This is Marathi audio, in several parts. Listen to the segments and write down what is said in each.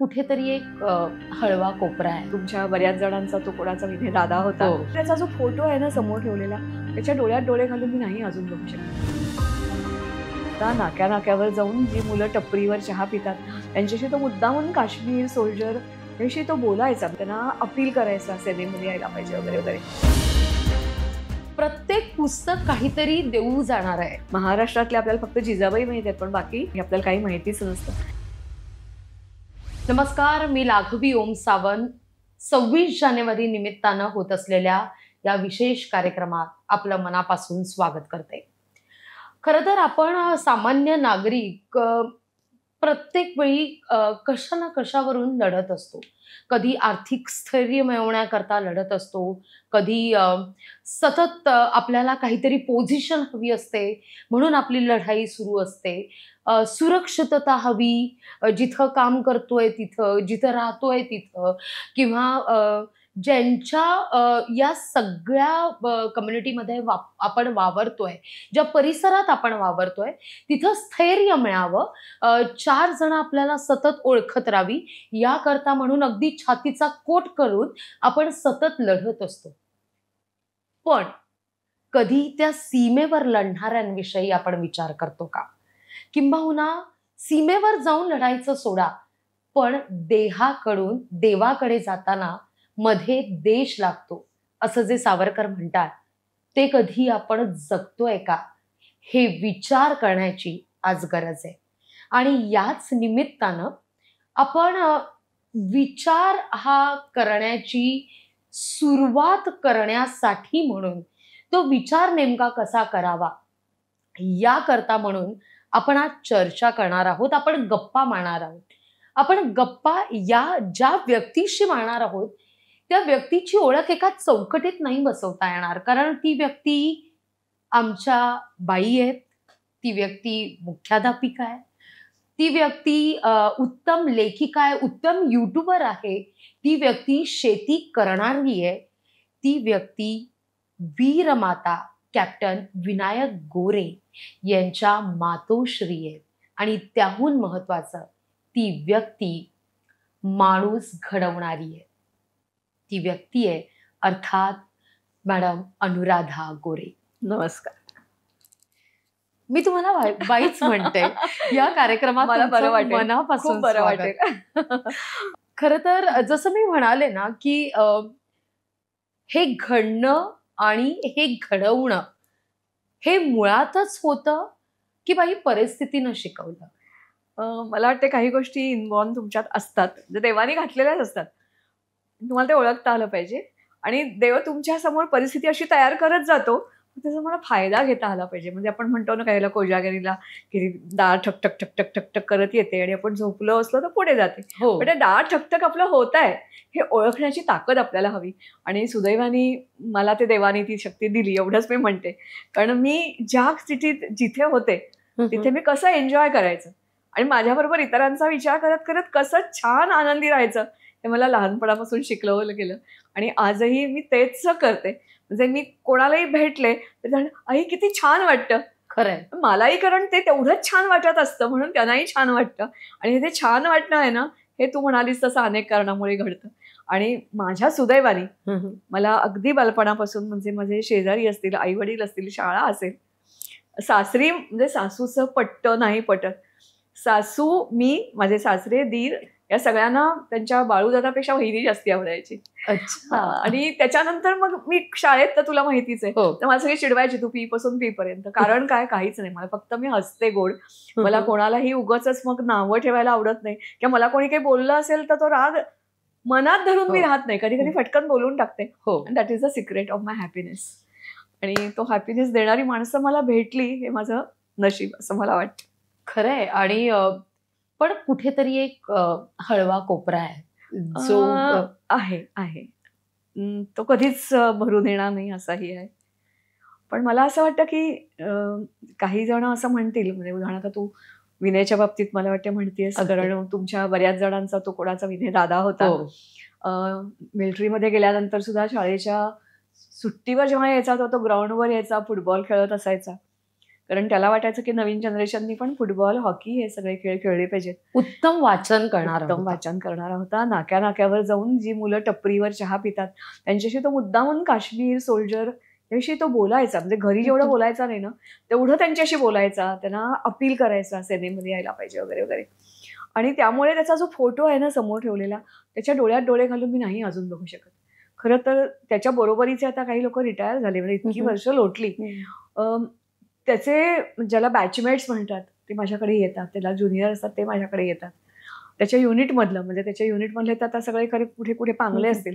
कुठेतरी एक हळवा कोपरा आहे. तुमच्या बऱ्याच जणांचा तो कोणाचा विनय दादा होता. हो. त्याचा जो फोटो आहे ना समोर ठेवलेला, त्याच्या डोळ्यात डोळे घालून मी नाही अजून बघू शकते. आता नाक्या नाक्यावर जाऊन जी मुलं टपरीवर चहा पितात त्यांच्याशी तो मुद्दामून काश्मीर सोल्जर याशी तो बोलायचा, त्यांना अपील करायचा सेनेमध्ये यायला पाहिजे वगैरे वगैरे. प्रत्येक पुस्तक काहीतरी देऊ जाणार आहे. महाराष्ट्रातले आपल्याला फक्त जिजाबाई माहिती आहेत, पण बाकी आपल्याला काही माहितीच नसतं. नमस्कार, मी लाघवी ओम सावंत. 26 जानेवारी निमित्तानं होत असलेल्या या विशेष कार्यक्रमात आपलं मनापासून स्वागत करते. खरं तर आपण सामान्य नागरिक प्रत्येक वेळी कशा ना कशावरून लढत असतो. कधी आर्थिक स्थैर्य मिळवण्याकरता लढत असतो, कधी सतत आपल्याला काहीतरी पोझिशन हवी असते म्हणून आपली लढाई सुरू असते. सुरक्षितता हवी, जिथं काम करतोय तिथं, जिथं राहतोय तिथं, किंवा ज्यांच्या या सगळ्या कम्युनिटीमध्ये आपण वावरतोय, ज्या परिसरात आपण वावरतोय तिथं स्थैर्य मिळावं, 4 जण आपल्याला सतत ओळखत राहावी याकरता म्हणून अगदी छातीचा कोट करून आपण सतत लढत असतो. पण कधी त्या सीमेवर लढणाऱ्यांविषयी आपण विचार करतो का? किंबहुना सीमेवर जाऊन लढायचं सोडा, पण देहाकडून देवाकडे जाताना मध्ये देश लागतो असं जे सावरकर म्हणतात, ते कधी आपण जगतोय का हे विचार करण्याची आज गरज आहे. आणि याच निमित्तानं आपण विचार हा करण्याची सुरुवात करण्यासाठी म्हणून तो विचार नेमका कसा करावा याकरता म्हणून आपण आज चर्चा करणार आहोत. आपण गप्पा मारणार आहोत. आपण गप्पा या ज्या व्यक्तीशी मारणार आहोत त्या व्यक्तीची ओळख एका चौकटीत नाही बसवता येणार, कारण ती व्यक्ती आमच्या बाई आहेत, ती व्यक्ती मुख्याध्यापिका आहे, ती व्यक्ती उत्तम लेखिका आहे, उत्तम युट्यूबर आहे, ती व्यक्ती शेती करणारी आहे, ती व्यक्ती वीरमाता कॅप्टन विनायक गोरे यांच्या मातोश्री आहे. आणि त्याहून महत्वाचं, ती व्यक्ती माणूस घडवणारी आहे. ती व्यक्ती आहे अर्थात मॅडम अनुराधा गोरे. नमस्कार. मी तुम्हाला बाईच म्हणते या कार्यक्रमात. मला बरं वाटेल, मनापासून खूप बरं वाटेल. खरं तर जसं मी म्हणाले ना की हे घडणं आणि हे घडवणं हे मुळातच होतं की बाई परिस्थितीनं शिकवलं. मला वाटते काही गोष्टी इन्व्हॉल्व तुमच्यात असतात, जे देवाने घातलेल्याच असतात. तुम्हाला ते ओळखता आलं पाहिजे आणि देव तुमच्या समोर परिस्थिती अशी तयार करत जातो, त्याचा मला फायदा घेता आला पाहिजे. म्हणजे आपण म्हणतो ना काही कोजागिरीला की डाळ ठकठक ठकठक ठकठक करत येते आणि आपण झोपलो असलो तर पुढे जाते. पण ते डाळ ठकठक आपलं होत आहे हे ओळखण्याची ताकद आपल्याला हवी. आणि सुदैवाने मला ते देवाने ती शक्ती दिली, एवढंच मी म्हणते. कारण मी ज्या स्थितीत जिथे होते तिथे मी कसं एन्जॉय करायचं आणि माझ्याबरोबर इतरांचा विचार करत करत कसं छान आनंदी राहायचं हे मला लहानपणापासून शिकवलं गेलं. आणि आजही मी तेच करते. म्हणजे मी कोणालाही भेटले तर आई किती छान वाटतं. खरंय, मलाही, कारण ते तेवढंच छान वाटत असतं म्हणून त्यांनाही छान वाटतं. आणि हे जे छान वाटणं आहे ना, हे तू म्हणालीस तसं अनेक कारणामुळे घडतं. आणि माझ्या सुदैवाने मला अगदी बालपणापासून, म्हणजे माझे शेजारी असतील, आई वडील असतील, शाळा असेल, सासरी म्हणजे सासूचं पटतं नाही पटत, सासू, मी, माझे सासरे, दीर या सगळ्यांना त्यांच्या बाळूदादापेक्षा वहिनी जास्ती आवडायची. आणि त्याच्यानंतर मग मी शाळेत तर तुला माहितीच आहे, तर मला सगळी चिडवायची, तू पी पासून पी पर्यंत. कारण काय, काहीच नाही, मला फक्त मी हसते गोड. मला कोणालाही उगाचच मग नावं ठेवायला आवडत नाही, किंवा मला कोणी काही बोललं असेल तर तो राग मनात धरून मी राहत नाही, कधी कधी फटकन बोलून टाकते. That is the secret of my happiness. आणि तो हॅपीनेस देणारी माणसं मला भेटली, हे माझं नशीब असं मला वाटतं. खरंय. आणि पण कुठेतरी एक हळवा कोपरा आहे जो आहे तो कधीच भरून येणार नाही असाही आहे. पण मला असं वाटतं की काही जण असं म्हणतील, म्हणजे उदाहरणार्थ तू विनयच्या बाबतीत मला वाटतं म्हणतेस, कारण तुमच्या बऱ्याच जणांचा तो कोणाचा विनय दादा होता. मिलिटरीमध्ये गेल्यानंतर सुद्धा शाळेच्या सुट्टीवर जेव्हा यायचा तो ग्राउंडवर यायचा, फुटबॉल खेळत असायचा. कारण त्याला वाटायचं की नवीन जनरेशननी पण फुटबॉल, हॉकी हे सगळे खेळ खेळले पाहिजेत. उत्तम वाचन करणार उत्तम वाचन करणारा होता. नाक्या नाक्यावर जाऊन जी मुलं टपरीवर चहा पितात त्यांच्याशी तो मुद्दामून काश्मीर सोल्जर याविषयी तो बोलायचा. म्हणजे घरी जेवढं बोलायचा नाही ना तेवढं त्यांच्याशी बोलायचा, त्यांना अपील करायचा सेनेमध्ये यायला पाहिजे वगैरे वगैरे. आणि त्यामुळे त्याचा जो फोटो आहे ना समोर ठेवलेला, त्याच्या डोळ्यात डोळे घालून मी नाही अजून बघू शकत. खरं तर त्याच्या बरोबरीचे आता काही लोक रिटायर झाले, म्हणजे इतकी वर्ष लोटली. त्याचे ज्याला बॅचमेट्स म्हणतात ते माझ्याकडे येतात, त्याला ज्युनियर असतात ते माझ्याकडे येतात. त्याच्या युनिटमधलं म्हणजे त्याच्या युनिटमधले तर आता सगळे खरे कुठे कुठे पांगले असतील,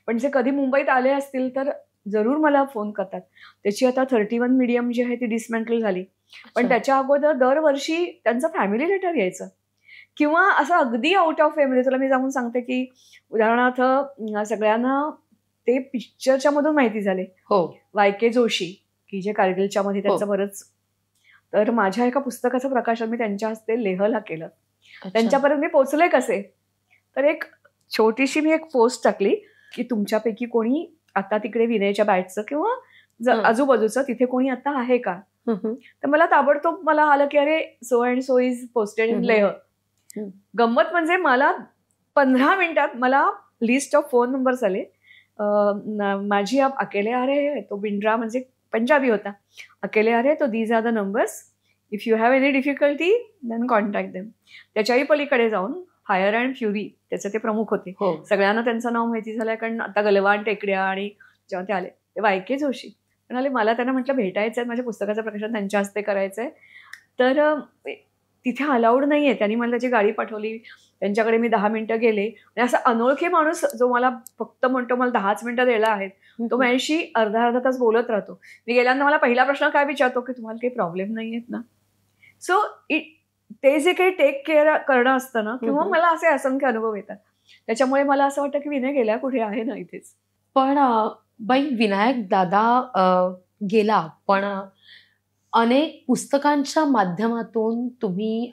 पण जे कधी मुंबईत आले असतील तर जरूर मला फोन करतात. त्याची आता 31 मीडियम जी आहे ती डिसमेंटल झाली, पण त्याच्या अगोदर दरवर्षी त्यांचं फॅमिली लेटर यायचं. किंवा असं अगदी आउट ऑफ वे म्हणजे तुला मी जाऊन सांगते की उदाहरणार्थ सगळ्यांना ते पिक्चरच्या मधून माहिती झाले, वाय.के. जोशी की जे कारगिलच्या मध्ये त्यांचं बरंच. तर माझ्या एका पुस्तकाचं प्रकाशन मी त्यांच्या हस्ते लेहला केलं. त्यांच्यापर्यंत मी पोहोचले कसे, तर एक छोटीशी मी एक पोस्ट टाकली की तुमच्यापैकी कोणी आता तिकडे विनयच्या बॅचचं किंवा आजूबाजूचं तिथे कोणी आता आहे का. तर मला ताबडतोब मला आलं की अरे so and so is posted in Leh. गंमत म्हणजे मला 15 मिनिटात मला लिस्ट ऑफ फोन नंबर्स आले. माझी आप अकेले आ रहे है, तो बिंड्रा म्हणजे पंजाबी होता. अकेले आ रहे तो these are the numbers, if you have any difficulty then contact them. त्याच्याही पलीकडे जाऊन फायर अँड फ्युरी त्याचे ते प्रमुख होते. सगळ्यांना त्यांचं नाव माहिती झालंय कारण आता गलवान टेकड्या आणि जेव्हा ते आले ते वाय.के. जोशी म्हणाले मला त्यांना म्हटलं भेटायचं आहे, माझ्या पुस्तकाचं प्रकाशन त्यांच्या हस्ते करायचंय. तर तिथे अलाउड नाहीये. त्यांनी मला त्याची गाडी पाठवली, त्यांच्याकडे मी 10 मिनिटं गेले. आणि असा अनोळखी माणूस जो मला फक्त म्हणतो मला 10च मिनिटं द्यायला आहेत, तो माझ्याशी अर्धा तास बोलत राहतो. मी गेल्यानंतर मला पहिला प्रश्न काय विचारतो की तुम्हाला काही प्रॉब्लेम नाही आहेत ना. सो ते जे काही टेक केअर करणं असतं ना, किंवा मला असे असंख्य अनुभव येतात. त्याच्यामुळे मला असं वाटतं की विनय गेला कुठे आहे ना इथेच. पण बाई विनायक दादा गेला, पण अनेक पुस्तकांच्या माध्यमातून तुम्ही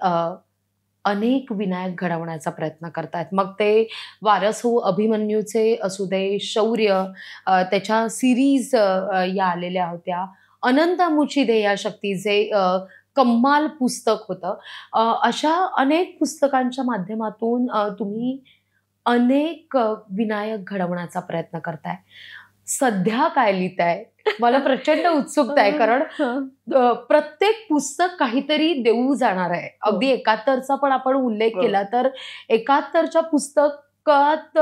अनेक विनायक घडवण्याचा प्रयत्न करतायत. मग ते वारस हो अभिमन्यूचे असू दे, शौर्य, त्याच्या सिरीज या आलेल्या होत्या, अनंतामुची ध्येया शक्तीचे कम्माल पुस्तक होतं. अशा अनेक पुस्तकांच्या माध्यमातून तुम्ही अनेक विनायक घडवण्याचा प्रयत्न करताय. सध्या काय लिहिताय? मला प्रचंड उत्सुकता आहे, कारण प्रत्येक पुस्तक काहीतरी देऊ जाणार आहे. अगदी 71चा पण आपण उल्लेख केला तर 71च्या पुस्तकात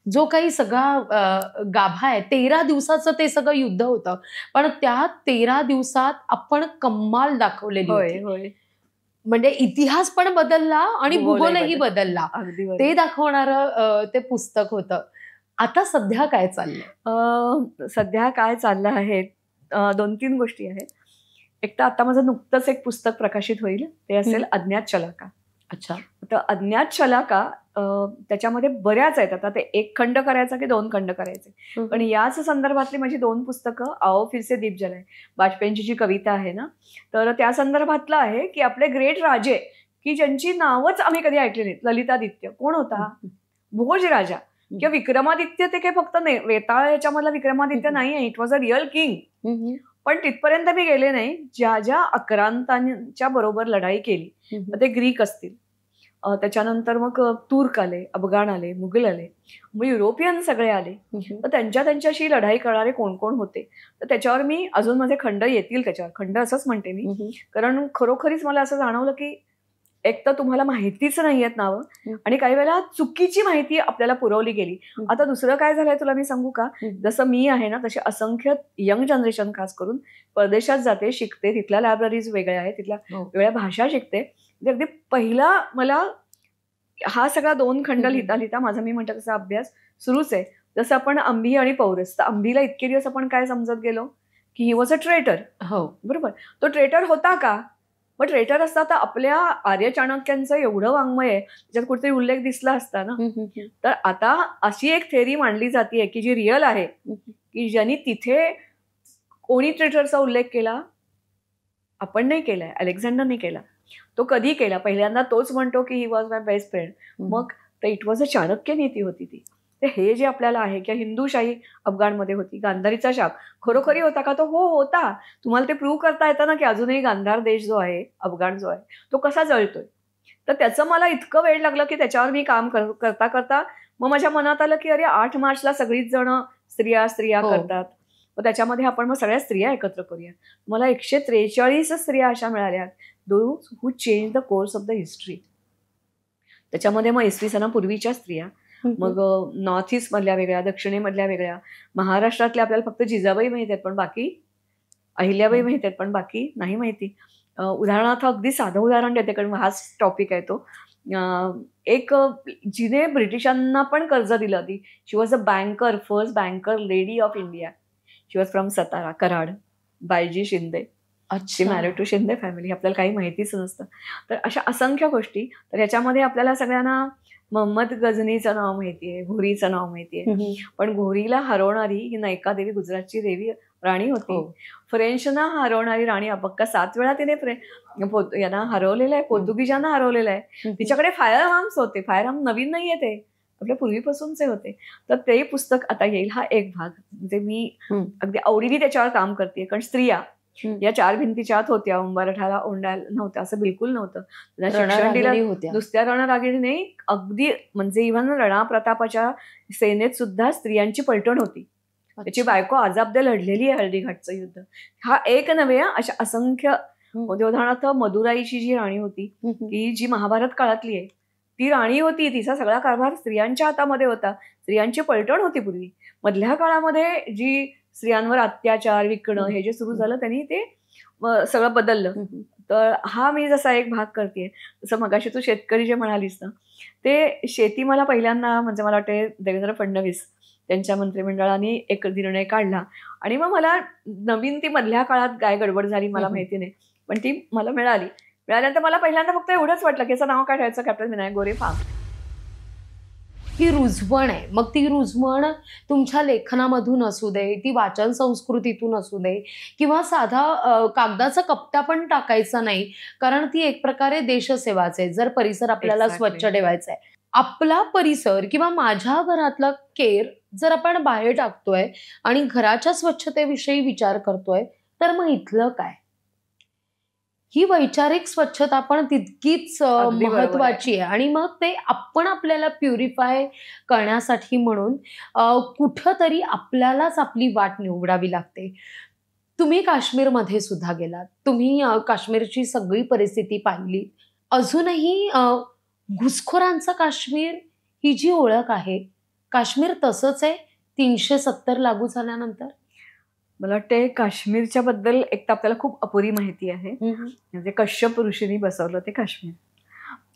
जो काही सगळा गाभा आहे, 13 दिवसाचं ते सगळं युद्ध होतं, पण त्या 13 दिवसात आपण कम्माल दाखवलेली होती. म्हणजे इतिहास पण बदलला आणि भूगोलही बदलला, ते दाखवणारं ते पुस्तक होतं. आता सध्या काय चाललंय? सध्या काय चाललं आहे, 2-3 गोष्टी आहेत. एक तर आता माझं नुकतंच एक पुस्तक प्रकाशित होईल, ते असेल अज्ञात शलाका. अच्छा. तर अज्ञात शलाका त्याच्यामध्ये बऱ्याच आहेत. आता ते 1 खंड करायचा की 2 खंड करायचे, पण याच संदर्भातली माझी 2 पुस्तकं, आओ फिर से दीप जलाए, वाजपेयींची जी कविता आहे ना, तर त्या संदर्भातलं आहे की आपले ग्रेट राजे की ज्यांची नावच आम्ही कधी ऐकली नाहीत. ललितादित्य कोण होता? भोज राजा. किंवा विक्रमादित्य ते काही फक्त वेताळ याच्यामधला विक्रमादित्य नाही आहे, it was a real king. पण तिथपर्यंत मी गेले नाही. ज्या ज्या आक्रांतांच्या बरोबर लढाई केली, ते ग्रीक असतील, त्याच्यानंतर मग तुर्क आले, अफगाण आले, मुघल आले, मग युरोपियन सगळे आले, तर त्यांच्याशी लढाई करणारे कोण कोण होते. तर त्याच्यावर मी अजून माझे खंड येतील. त्याच्यावर खंड असंच म्हणते मी, कारण खरोखरीच मला असं जाणवलं की एक तर तुम्हाला माहितीच नाही आहेत नावं, आणि काही वेळेला चुकीची माहिती आपल्याला पुरवली गेली. आता दुसरं काय झालंय तुला मी सांगू का, जसं मी आहे ना तसे असंख्य यंग जनरेशन खास करून परदेशात जाते, शिकते, तिथल्या लायब्ररीज वेगळ्या आहेत, तिथल्या वेगळ्या भाषा शिकते. अगदी पहिला मला हा सगळा 2 खंड लिहिता लिहिता माझा मी म्हणतात तसा अभ्यास सुरूच आहे. जसं आपण अंबी आणि पौरस, तर अंबीला इतके दिवस आपण काय समजत गेलो की ही वॉज अ ट्रेटर. हो बरोबर, तो ट्रेटर होता का? मग ट्रेटर असता तर आपल्या आर्य चाणक्यांचं एवढं वाङ्मय आहे, त्याच्यात कुठेतरी उल्लेख दिसला असता ना. तर आता अशी एक थेअरी मांडली जाते की जी रिअल आहे, की ज्यांनी तिथे कोणी ट्रेटरचा उल्लेख केला? आपण नाही केलाय, अलेक्झांडरने केला. तो कधी केला? पहिल्यांदा तोच म्हणतो की he was my best friend. मग तर इट वॉज अ चाणक्य नीती होती ती. तर हे जे आपल्याला आहे की हिंदूशाही अफगाणमध्ये होती, गांधारीचा शाप खरोखरी होता का? तो हो होता. तुम्हाला ते प्रूव्ह करता येतं ना की अजूनही गांधार देश जो आहे, अफगाण जो आहे, तो कसा जळतोय. तर त्याचं मला इतकं वेळ लागलं की त्याच्यावर मी काम करता करता मग माझ्या मनात आलं की अरे 8 मार्चला सगळीच जण स्त्रिया हो. करतात, मग त्याच्यामध्ये आपण मग सगळ्या स्त्रिया एकत्र करूया. मला 143 स्त्रिया अशा मिळाल्या, those who change the course of the history. त्याच्यामध्ये मग इसवी सणापूर्वीच्या स्त्रिया, मग नॉर्थ ईस्ट मधल्या वेगळ्या, दक्षिणेमधल्या वेगळ्या, महाराष्ट्रातल्या आपल्याला फक्त जिजाबाई माहित आहेत पण बाकी, अहिल्याबाई माहित आहेत पण बाकी नाही माहिती. उदाहरणार्थ अगदी साधं उदाहरण देते कारण हाच टॉपिक आहे तो. एक जिने ब्रिटिशांना पण कर्ज दिलं होती. She was a banker, first banker lady of India. She was from Satara, Karad, Baiji Shinde. She married to Shinde family. आपल्याला काही माहितीच नसतं. तर अशा असंख्य गोष्टी. तर याच्यामध्ये आपल्याला सगळ्यांना मोहम्मद गझनीचं नाव माहितीये, घोरीचं नाव माहितीये, पण घोरीला हरवणारी ही नैका देवी गुजरातची देवी राणी होती. फ्रेंचना हरवणारी राणी अबक्का 7 वेळा तिने यांना हरवलेलं आहे, पोर्तुगीजांना हरवलेलं आहे. तिच्याकडे फायर आर्म्स होते. फायर आर्म नवीन नाहीये, ते आपल्या पूर्वीपासूनचे होते. तर ते पुस्तक आता येईल. हा एक भाग म्हणजे मी अगदी आवडीने त्याच्यावर काम करते. कारण स्त्रिया या 4 भिंतीच्या आत होत्या, उंबरठ्याला ओंडायला नव्हत्या, असं बिलकुल नव्हतं. शिक्षण दिलं नुसत्या रणरागिणी नाही, अगदी म्हणजे इव्हन राणा प्रतापाच्या सेनेत सुद्धा स्त्रियांची पलटण होती. त्याची बायको आजाबदे लढलेली आहे हळदीघाटचं युद्ध. हा एक नव्हे, अशा असंख्य. उदाहरणार्थ मदुराईची जी राणी होती, की जी महाभारत काळातली आहे, ती राणी होती. तिचा सगळा कारभार स्त्रियांच्या हातामध्ये होता. स्त्रियांची पलटण होती पूर्वी. मधल्या काळामध्ये जी स्त्रियांवर अत्याचार, विकणं हे जे सुरू झालं, त्यांनी ते सगळं बदललं. तर हा मी जसा एक भाग करते. जसं मगाशी तू शेतकरी जे म्हणालीस ना, ते शेती मला पहिल्यांदा म्हणजे मला वाटते देवेंद्र फडणवीस त्यांच्या मंत्रिमंडळाने एक निर्णय काढला आणि मग मला नवीन ती मधल्या काळात काय गडबड झाली मला माहिती नाही, पण ती मला मिळाल्यानंतर मला पहिल्यांदा फक्त एवढंच वाटलं की याचं नाव काय ठेवायचं, कॅप्टन विनायक गोरे फार्म. ही रुजवण आहे. मग ती रुजवण तुमच्या लेखनामधून असू दे, ती वाचन संस्कृतीतून असू दे, किंवा साधा कागदाचा कप्पा पण टाकायचा नाही, कारण ती एक प्रकारे देशसेवाच आहे. जर परिसर आपल्याला स्वच्छ ठेवायचा आहे, आपला परिसर किंवा माझ्या घरातला केर जर आपण बाहेर टाकतोय आणि घराच्या स्वच्छतेविषयी विचार करतोय, तर मग इथलं काय? ही वैचारिक स्वच्छता पण तितकीच महत्वाची आहे. आणि मग ते आपण आपल्याला प्युरिफाय करण्यासाठी म्हणून कुठंतरी आपल्यालाच आपली वाट निवडावी लागते. तुम्ही काश्मीरमध्ये सुद्धा गेलात, तुम्ही काश्मीरची सगळी परिस्थिती पाहिली. अजूनही घुसखोरांचा काश्मीर ही जी ओळख आहे, काश्मीर तसंच आहे 370 लागू झाल्यानंतर? मला वाटते काश्मीरच्या बद्दल एक तर आपल्याला खूप अपुरी माहिती आहे. म्हणजे कश्यप ऋषींनी बसवलं ते काश्मीर,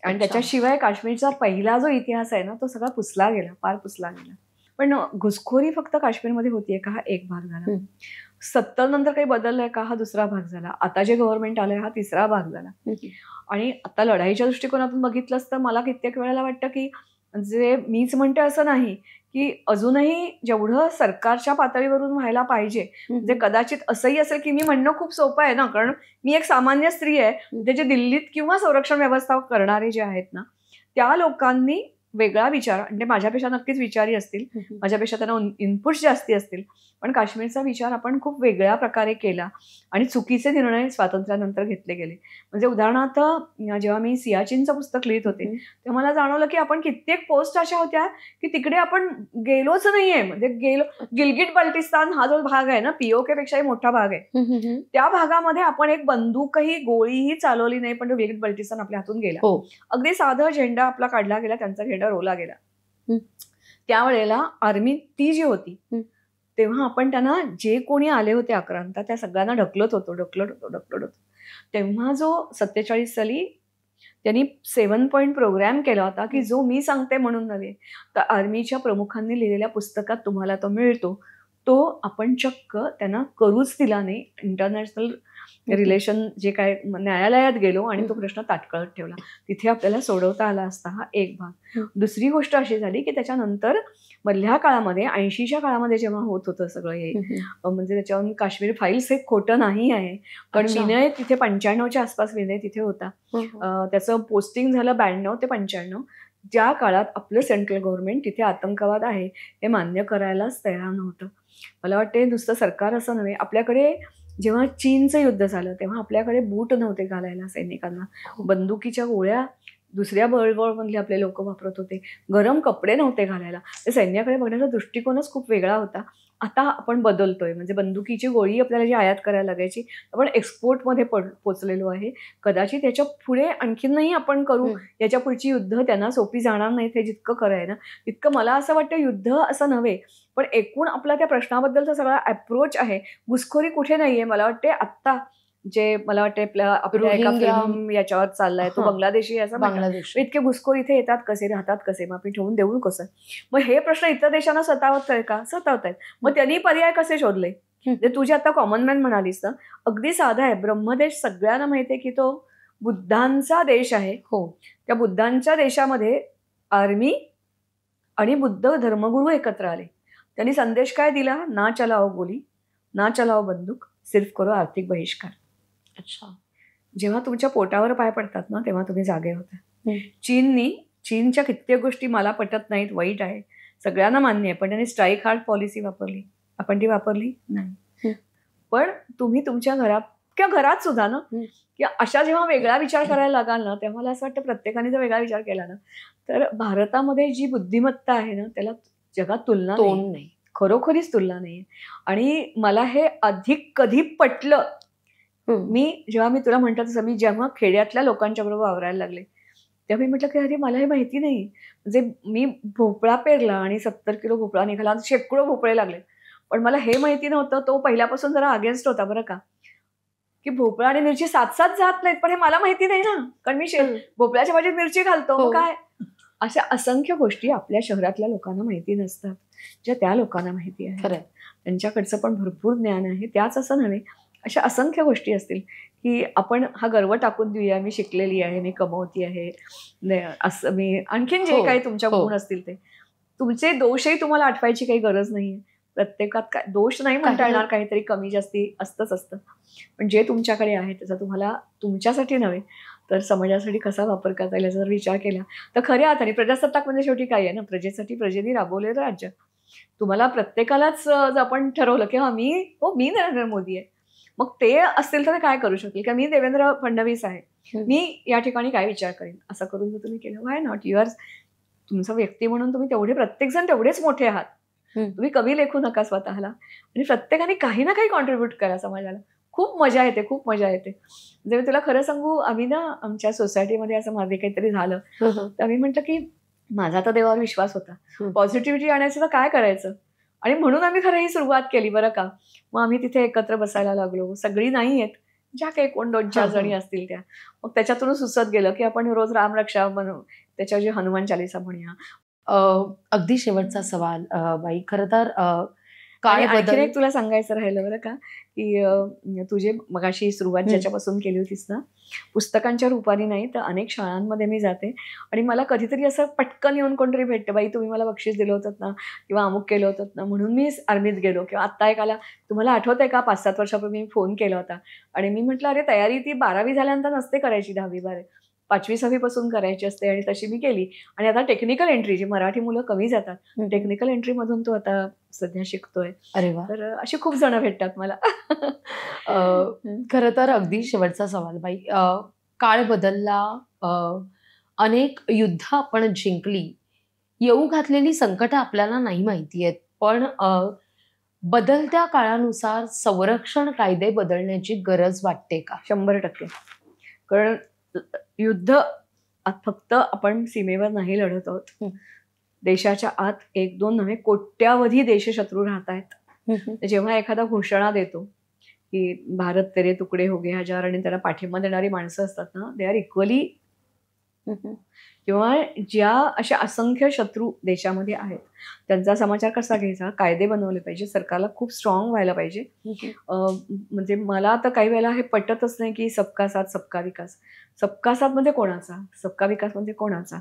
आणि त्याच्याशिवाय काश्मीरचा पहिला जो इतिहास आहे ना, तो सगळा पुसला गेला, फार पुसला गेला. पण घुसखोरी फक्त काश्मीरमध्ये होतीये का? हा एक भाग झाला. 70 नंतर काही बदललंय का? हा दुसरा भाग झाला. आता जे गव्हर्नमेंट आलंय हा तिसरा भाग झाला. आणि आता लढाईच्या दृष्टिकोनातून बघितलंच तर मला कित्येक वेळेला वाटतं की जे मीच म्हणते असं नाही, की अजूनही जेवढं सरकारच्या पातळीवरून व्हायला पाहिजे, म्हणजे कदाचित असंही असेल की मी म्हणणं खूप सोपं आहे ना, कारण मी एक सामान्य स्त्री आहे. ते जे दिल्लीत किंवा संरक्षण व्यवस्था करणारे जे आहेत ना, त्या लोकांनी वेगळा विचार, म्हणजे माझ्यापेक्षा नक्कीच विचारी असतील, माझ्यापेक्षा त्यांना इनपुट्स जास्ती असतील, पण काश्मीरचा विचार आपण खूप वेगळ्या प्रकारे केला आणि चुकीचे निर्णय स्वातंत्र्यानंतर घेतले गेले. म्हणजे उदाहरणार्थ जेव्हा मी सियाचीनचं पुस्तक लिहित होते तेव्हा मला जाणवलं की आपण कित्येक पोस्ट अशा होत्या की तिकडे आपण गेलोच नाहीये. म्हणजे गिलगिट बाल्टिस्तान हा जो भाग आहे ना, पीओके पेक्षाही मोठा भाग आहे, त्या भागामध्ये आपण एक बंदूकही गोळीही चालवली नाही, पण तो गिलगिट बाल्टिस्तान आपल्या हातून गेला. अगदी साधा झेंडा आपला काढला गेला, त्यांचा झेंडा रोवला गेला. त्यावेळेला आर्मी ती जी होती तेव्हा आपण त्यांना जे कोणी आले होते आक्रांता त्या सगळ्यांना ढकलत होतो. तेव्हा जो 47 साली त्यांनी 7 पॉइंट प्रोग्राम केला होता की जो मी सांगते म्हणून नव्हे, तर आर्मीच्या प्रमुखांनी लिहिलेल्या पुस्तकात तुम्हाला तो मिळतो. तो आपण चक्क त्यांना करूच दिला नाही. इंटरनॅशनल रिलेशन जे काय न्यायालयात गेलो आणि तो प्रश्न ताटकळत ठेवला. तिथे आपल्याला सोडवता आला असता. हा एक भाग. दुसरी गोष्ट अशी झाली की त्याच्यानंतर मधल्या काळामध्ये 80च्या काळामध्ये जेव्हा होत होतं सगळं हे, म्हणजे त्याच्यावरून काश्मीर फाईल्स हे खोटं नाही आहे, पण विनय तिथे 95च्या आसपास विनय तिथे होता. त्याचं पोस्टिंग झालं 92 ते 95. ज्या काळात आपलं सेंट्रल गव्हर्नमेंट तिथे आतंकवाद आहे हे मान्य करायलाच तयार नव्हतं. मला वाटते नुसतं सरकार असं नव्हे, आपल्याकडे जेव्हा चीनचं युद्ध झालं तेव्हा आपल्याकडे बूट नव्हते घालायला सैनिकांना, बंदुकीच्या गोळ्या दुसऱ्या वर्ल्ड वॉरमधले आपले लोक वापरत होते, गरम कपडे नव्हते घालायला. ते सैन्याकडे बघण्याचा दृष्टिकोनच खूप वेगळा होता. आता आपण बदलतोय, म्हणजे बंदुकीची गोळी आपल्याला जी आयात करायला लागायची आपण एक्सपोर्टमध्ये पोचलेलो आहे. कदाचित याच्या पुढे आणखीनही आपण करू, याच्या पुढची युद्ध त्यांना सोपी जाणार नाहीत. हे जितकं खरं आहे ना तितकं मला असं वाटतं युद्ध असं नव्हे, पण एकूण आपला त्या प्रश्नाबद्दलचा सगळा अप्रोच आहे, घुसखोरी कुठे नाहीये. मला वाटते आत्ता जे मला वाटते आपल्या एका फिल्म याच्यावर चाललाय तो बांगलादेशी, असं बांगलादेश इतके घुसखोर इथे येतात कसे, राहतात कसे, मग आपण ठेवून देऊ कसं. मग हे प्रश्न इतर देशांना सतावत आहे का? सतावत आहेत. मग त्यांनी पर्याय कसे शोधले? जे तुझी आता कॉमन मॅन म्हणालीस ना, अगदी साधा आहे. ब्रह्मदेश सगळ्यांना माहिती आहे की तो बुद्धांचा देश आहे. हो, त्या बुद्धांच्या देशामध्ये आर्मी आणि बुद्ध धर्मगुरू एकत्र आले. त्यांनी संदेश काय दिला? ना चलाओ गोली, ना चलाओ बंदूक, सिर्फ करो आर्थिक बहिष्कार. अच्छा. जेव्हा तुमच्या पोटावर पाय पडतात ना तेव्हा तुम्ही जागे होता. हम्म. चीनच्या कित्येक गोष्टी मला पटत नाहीत, वाईट आहे, सगळ्यांना मान्य आहे, पण त्यांनी स्ट्राईक हार्ड पॉलिसी वापरली. आपण ती वापरली नाही. पण तुम्ही तुमच्या घरात किंवा घरात सुद्धा ना, की अशा जेव्हा वेगळा विचार करायला लागाल ना तेव्हा मला असं वाटतं प्रत्येकाने जर वेगळा विचार केला ना तर भारतामध्ये जी बुद्धिमत्ता आहे ना त्याला जगात तुलना नाही, खरोखरीच तुलना नाही. आणि मला हे अधिक कधी पटलं जेव्हा मी तुला म्हटलं तसं, मी जेव्हा खेड्यातल्या लोकांच्या बरोबर वावरायला लागले तेव्हा मी म्हटलं की अरे मला हे माहिती नाही. म्हणजे मी भोपळा पेरला आणि 70 किलो भोपळा निघाला, शेकडो भोपळे लागले, पण मला हे माहिती नव्हतं. तो पहिल्यापासून जरा अगेन्स्ट होता बरं का, की भोपळा आणि मिरची साथ जात नाहीत. पण हे मला माहिती नाही ना, कारण मी भोपळ्याच्या भाजीत मिरची घालतो. काय अशा असंख्य गोष्टी आपल्या शहरातल्या लोकांना माहिती नसतात, ज्या त्या लोकांना माहिती आहे. खरं, त्यांच्याकडचं पण भरपूर ज्ञान आहे. त्याच असं नव्हे, अशा असंख्य गोष्टी असतील की आपण हा गर्व टाकून देऊया, मी शिकलेली आहे, मी कमवती आहे, असं मी आणखीन जे काही तुमच्या गुण असतील ते. तुमचे दोषही तुम्हाला आठवायची काही गरज नाहीये. प्रत्येकात काय दोष नाही म्हणता येणार, काहीतरी कमी जास्ती असतंच असतं. पण जे तुमच्याकडे आहे त्याचा तुम्हाला तुमच्यासाठी नव्हे तर समाजासाठी कसा वापर करता येईल याचा जर विचार केला तर खऱ्या अर्थाने प्रजासत्ताक म्हणजे शेवटी काय आहे ना, प्रजेसाठी प्रजेने राबवलेलं राज्य. तुम्हाला प्रत्येकालाच जर आपण ठरवलं की मी नरेंद्र मोदी आहे, मग ते असतील तर काय करू शकेल, का मी देवेंद्र फडणवीस आहे, मी या ठिकाणी काय विचार करेन, असं करून जर तुम्ही केलं, व्हाय नॉट. तुमचा व्यक्ती म्हणून तुम्ही प्रत्येकजण तेवढेच मोठे आहात. तुम्ही कमी लेखू नका स्वतःला, आणि प्रत्येकाने काही ना काही कॉन्ट्रीब्यूट करा समाजाला. खूप मजा येते, खूप मजा येते. म्हणजे मी तुला खरं सांगू, आम्ही ना आमच्या सोसायटीमध्ये असं माझे काहीतरी झालं तर आम्ही म्हटलं की माझा तर देवावर विश्वास होता, पॉझिटिव्हिटी आणायचं तर काय करायचं, आणि म्हणून आम्ही खरं ही सुरुवात केली बरं का. मग आम्ही तिथे एकत्र बसायला लागलो. सगळी नाही आहेत, ज्या काही 2-4 जणी असतील त्या. मग त्याच्यातून सुचत गेलं की आपण रोज रामरक्षा बनवू, त्याच्याऐवजी हनुमान चालीसा म्हणूया. अगदी शेवटचा सवाल बाई, खरं तर आणखीन एक तुला सांगायचं राहिलं बरं का, की तुझे मगाशी सुरुवात ज्याच्यापासून केली होतीस ना, पुस्तकांच्या रूपाने नाही तर अनेक शाळांमध्ये मी जाते आणि मला कधीतरी असं पटकन येऊन कोणतरी भेटतं, बाई तुम्ही मला बक्षीस दिलं होतं ना किंवा अमुक केलं होतं ना, म्हणून मी आर्मीत गेलो. किंवा आत्ता एक आला, तुम्हाला आठवत आहे का 5-7 वर्षापूर्वी मी फोन केला होता आणि मी म्हटलं अरे तयारी ती 12वी झाल्यानंतर नसते करायची, 10वी-12वी 5वी-6वी पासून करायची असते, आणि तशी मी केली. आणि आता टेक्निकल एंट्री, जी मराठी मुलं कमी जातात, टेक्निकल एंट्री मधून तो आता सध्या शिकतोय. अरे वा. तर अशी खूप जण भेटतात मला. खरं तर अगदी शेवटचा सवाल बाई, काळ बदलला, अनेक युद्ध आपण जिंकली, येऊ घातलेली संकट आपल्याला नाही माहिती आहेत, पण बदलत्या काळानुसार संरक्षण कायदे बदलण्याची गरज वाटते का? 100%. कारण युद्ध फक्त आपण सीमेवर नाही लढत आहोत, देशाच्या आत 1-2 नव्हे कोट्यावधी देशशत्रू राहत आहेत. जेव्हा एखादा घोषणा देतो की भारत तेरे तुकडे हो गए हजार, आणि त्याला पाठिंबा देणारी माणसं असतात ना, दे आर इक्वली. किंवा ज्या अशा असंख्य शत्रू देशामध्ये आहेत त्यांचा समाचार कसा घ्यायचा, कायदे बनवले पाहिजे, सरकारला खूप स्ट्रॉंग व्हायला पाहिजे. म्हणजे मला आता काही वेळेला हे पटतच नाही की सबका साथ सबका विकास. सबका साथ म्हणजे कोणाचा, सबका विकास म्हणजे कोणाचा?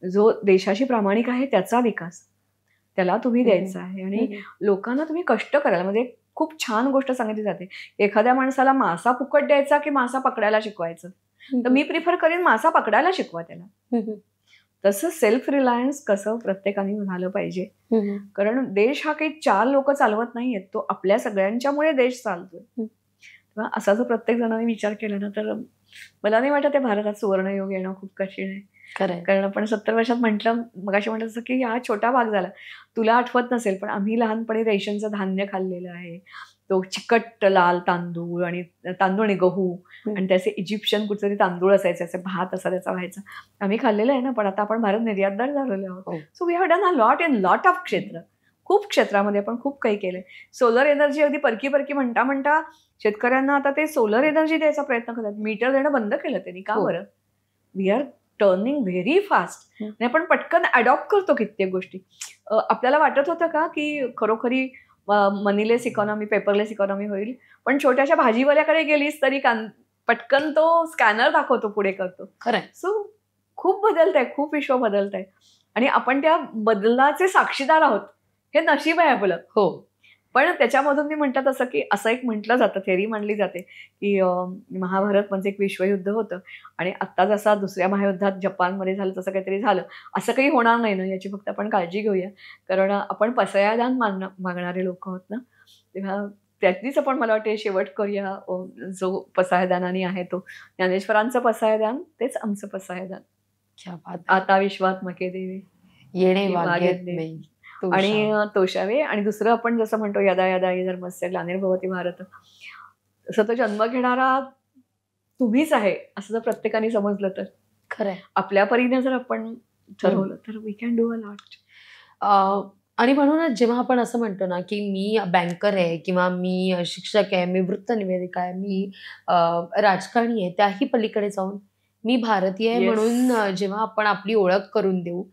जो देशाशी प्रामाणिक आहे त्याचा विकास, त्याला तुम्ही द्यायचा आहे. आणि लोकांना तुम्ही कष्ट करायला, म्हणजे खूप छान गोष्ट सांगितली जाते, एखाद्या माणसाला मासा फुकट द्यायचा की मासा पकडायला शिकवायचं, तर मी प्रिफर करेन मासा पकडायला शिकवा त्याला. तसं सेल्फ रिलायन्स कसं प्रत्येकाने झालं पाहिजे. कारण देश हा काही 4 लोक चालवत नाहीयेत, तो आपल्या सगळ्यांच्यामुळे देश चालतोय. तेव्हा असा जर प्रत्येक जणांनी विचार केला ना, तर मला नाही वाटत भारतात सुवर्णयोग येणं खूप कठीण आहे. खरंय. कारण आपण 70 वर्षात मगाशी म्हटलं तसं की हा छोटा भाग झाला. तुला आठवत नसेल, पण आम्ही लहानपणी रेशनचं धान्य खाल्लेलं आहे. तो चिकट लाल तांदूळ आणि गहू आणि त्याचे इजिप्शियन कुठचे तांदूळ असायचे, असे भात असा त्याचा व्हायचा. आम्ही खाल्लेलं आहे ना, पण आता आपण भारत निर्यातदार झालेलो आहोत. So we have done a lot in lot of क्षेत्र. खूप क्षेत्रामध्ये आपण खूप काही केलंय. सोलर एनर्जी अगदी परकी म्हणता म्हणता शेतकऱ्यांना आता ते सोलर एनर्जी द्यायचा प्रयत्न करतात. मीटर देणं बंद केलं त्यांनी. का बरं? We are turning very fast. आणि आपण पटकन अडॉप्ट करतो कित्येक गोष्टी. आपल्याला वाटत होतं का की खरोखरी मनीलेस इकॉनॉमी, पेपरलेस इकॉनॉमी होईल, पण छोट्याशा भाजीवाल्याकडे गेलीस तरी पटकन तो स्कॅनर दाखवतो, पुढे करतो. खरंय. सो खूप बदलत आहे, खूप विश्व बदलत आहे आणि आपण त्या बदलाचे साक्षीदार आहोत. हे नशीब आहे आपलं. हो. पण त्याच्यामधून मी म्हणतात असं की असं एक म्हटलं जातं, थेरी मांडली जाते की महाभारत म्हणजे एक विश्वयुद्ध होतं आणि आत्ता जसा दुसऱ्या महायुद्धात जपानमध्ये झालं तसं काहीतरी झालं, असं काही होणार नाही ना, याची फक्त आपण काळजी घेऊया. कारण आपण पसयादान मागणारे लोक आहोत ना, तेव्हा त्यातलीच आपण मला वाटते शेवट करूया. जो पसायदानाने आहे तो ज्ञानेश्वरांचं पसायदान, तेच आमचं पसायदान. क्या बात. आता विश्वात मके देवी येणे वागेत वागेत नाही. नाही आणि तोषावे. आणि दुसरं आपण जसं म्हणतो यदा यदा हि धर्मस्य ग्लानिर्भवति भारत, तसं तो जन्म घेणारा तुम्हीच आहे असं जर प्रत्येकाने समजलं तर, खरंय, आपल्या परीने जर आपण ठरवलं तर we can do a lot. आणि म्हणूनच जेव्हा आपण असं म्हणतो ना की मी बँकर आहे किंवा मी शिक्षक आहे, मी वृत्तनिवेदिका आहे, मी राजकारणी आहे, त्याही पलीकडे जाऊन मी भारतीय आहे Yes. म्हणून जेव्हा आपण आपली ओळख करून देऊ,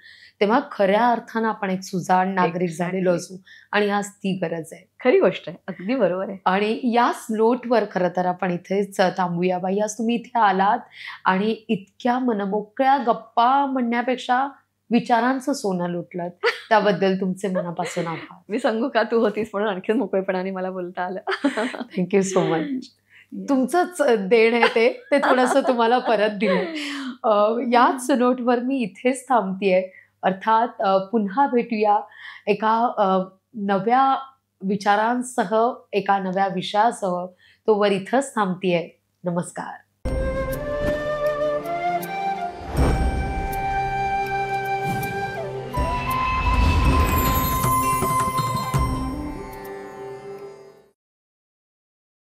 तेव्हा खऱ्या अर्थानं आपण एक सुजाण नागरिक Exactly. झालेलो असू. आणि आज ती गरज आहे. खरी गोष्ट आहे, अगदी बरोबर आहे. आणि याच नोटवर खरं तर आपण इथेच थांबूया. बाई, आज तुम्ही इथे आलात आणि इतक्या मनमोकळ्या गप्पा म्हणण्यापेक्षा विचारांचं सोनं लुटलं, त्याबद्दल तुमचे मनापासून आभार. मी सांगू का, तू होतीस म्हणून आणखीन मोकळेपणाने मला बोलता आलं. Thank you so much. तुमचंच देण आहे ते थोडंसं तुम्हाला परत दिलं. याच नोटवर मी इथेच थांबतेय. अर्थात पुन्हा भेटूया एका नव्या विचारांसह, एका नव्या विषयासह. तोवर इथंच थांबतेय. नमस्कार.